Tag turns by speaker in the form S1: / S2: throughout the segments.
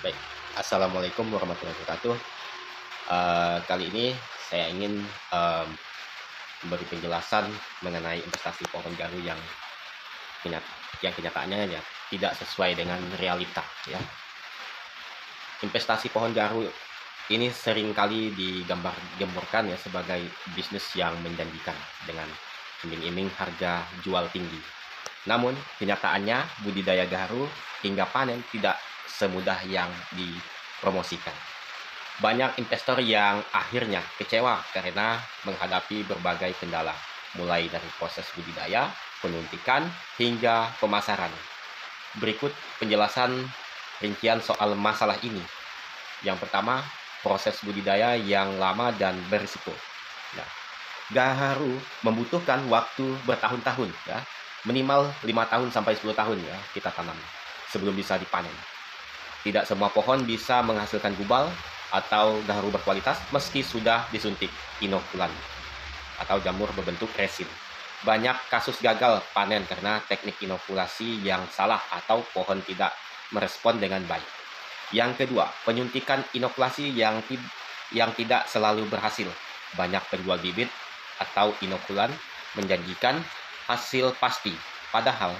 S1: Baik, assalamualaikum warahmatullahi wabarakatuh. Kali ini saya ingin memberi penjelasan mengenai investasi pohon garu yang kenyataannya ya tidak sesuai dengan realita. Ya, investasi pohon garu ini seringkali digambar-gemborkan ya sebagai bisnis yang menjanjikan dengan iming-iming harga jual tinggi. Namun kenyataannya budidaya garu hingga panen tidak semudah yang dipromosikan. Banyak investor yang akhirnya kecewa karena menghadapi berbagai kendala, mulai dari proses budidaya, penyuntikan, hingga pemasaran. Berikut penjelasan rincian soal masalah ini. Yang pertama, proses budidaya yang lama dan berisiko. Nah, gaharu membutuhkan waktu bertahun-tahun, ya, minimal 5 tahun sampai 10 tahun ya kita tanam sebelum bisa dipanen. Tidak semua pohon bisa menghasilkan gubal atau gaharu berkualitas meski sudah disuntik inokulan atau jamur berbentuk resin. Banyak kasus gagal panen karena teknik inokulasi yang salah atau pohon tidak merespon dengan baik. Yang kedua, penyuntikan inokulasi yang tidak selalu berhasil. Banyak penjual bibit atau inokulan menjanjikan hasil pasti, padahal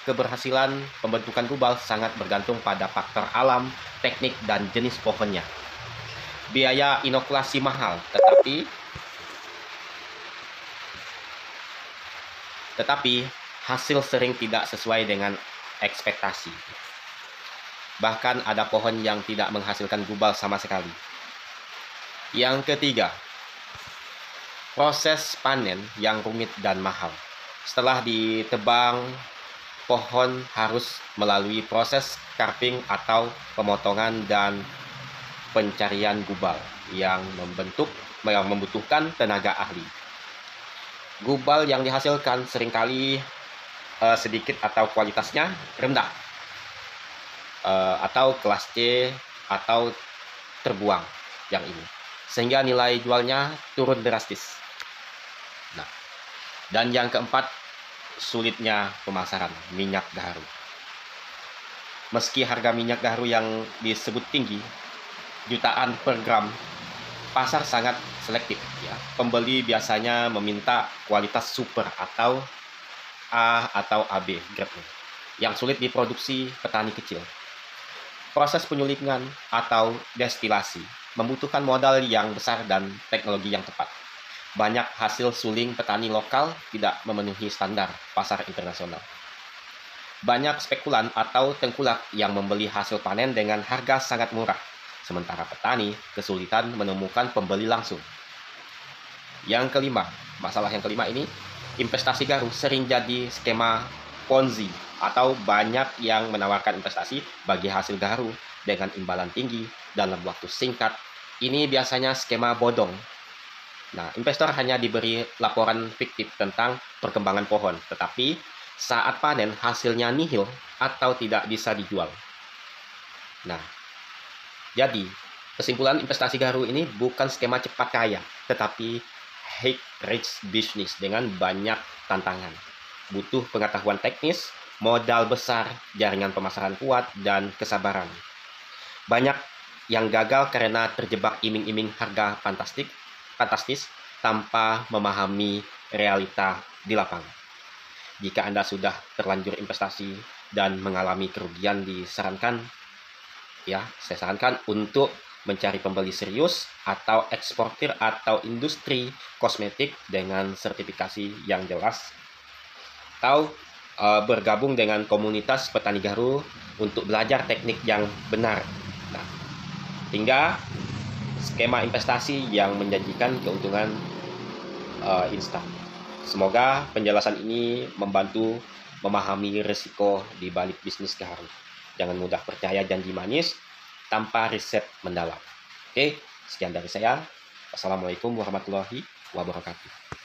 S1: keberhasilan pembentukan gubal sangat bergantung pada faktor alam, teknik, dan jenis pohonnya. Biaya inokulasi mahal, tetapi hasil sering tidak sesuai dengan ekspektasi. Bahkan ada pohon yang tidak menghasilkan gubal sama sekali. Yang ketiga, proses panen yang rumit dan mahal. Setelah ditebang, pohon harus melalui proses carving atau pemotongan dan pencarian gubal yang membutuhkan tenaga ahli. Gubal yang dihasilkan seringkali sedikit atau kualitasnya rendah, atau kelas C atau terbuang yang ini, sehingga nilai jualnya turun drastis. Nah, dan yang keempat, sulitnya pemasaran minyak gaharu. Meski harga minyak gaharu yang disebut tinggi, jutaan per gram, pasar sangat selektif ya. Pembeli biasanya meminta kualitas super atau A atau AB grade yang sulit diproduksi petani kecil. Proses penyulingan atau destilasi membutuhkan modal yang besar dan teknologi yang tepat. Banyak hasil suling petani lokal tidak memenuhi standar pasar internasional. Banyak spekulan atau tengkulak yang membeli hasil panen dengan harga sangat murah, sementara petani kesulitan menemukan pembeli langsung. Yang kelima, masalah yang kelima ini, investasi gaharu sering jadi skema Ponzi atau banyak yang menawarkan investasi bagi hasil gaharu dengan imbalan tinggi dalam waktu singkat. Ini biasanya skema bodong. Nah, investor hanya diberi laporan fiktif tentang perkembangan pohon, tetapi saat panen hasilnya nihil atau tidak bisa dijual. Nah, jadi kesimpulan investasi gaharu ini bukan skema cepat kaya, tetapi high rich business dengan banyak tantangan. Butuh pengetahuan teknis, modal besar, jaringan pemasaran kuat, dan kesabaran. Banyak yang gagal karena terjebak iming-iming harga fantastis tanpa memahami realita di lapangan. Jika Anda sudah terlanjur investasi dan mengalami kerugian, saya sarankan untuk mencari pembeli serius atau eksportir atau industri kosmetik dengan sertifikasi yang jelas, atau bergabung dengan komunitas petani gaharu untuk belajar teknik yang benar. Nah, hingga skema investasi yang menjanjikan keuntungan instan. Semoga penjelasan ini membantu memahami risiko di balik bisnis gaharu. Jangan mudah percaya janji manis tanpa riset mendalam. Oke, sekian dari saya. Wassalamualaikum warahmatullahi wabarakatuh.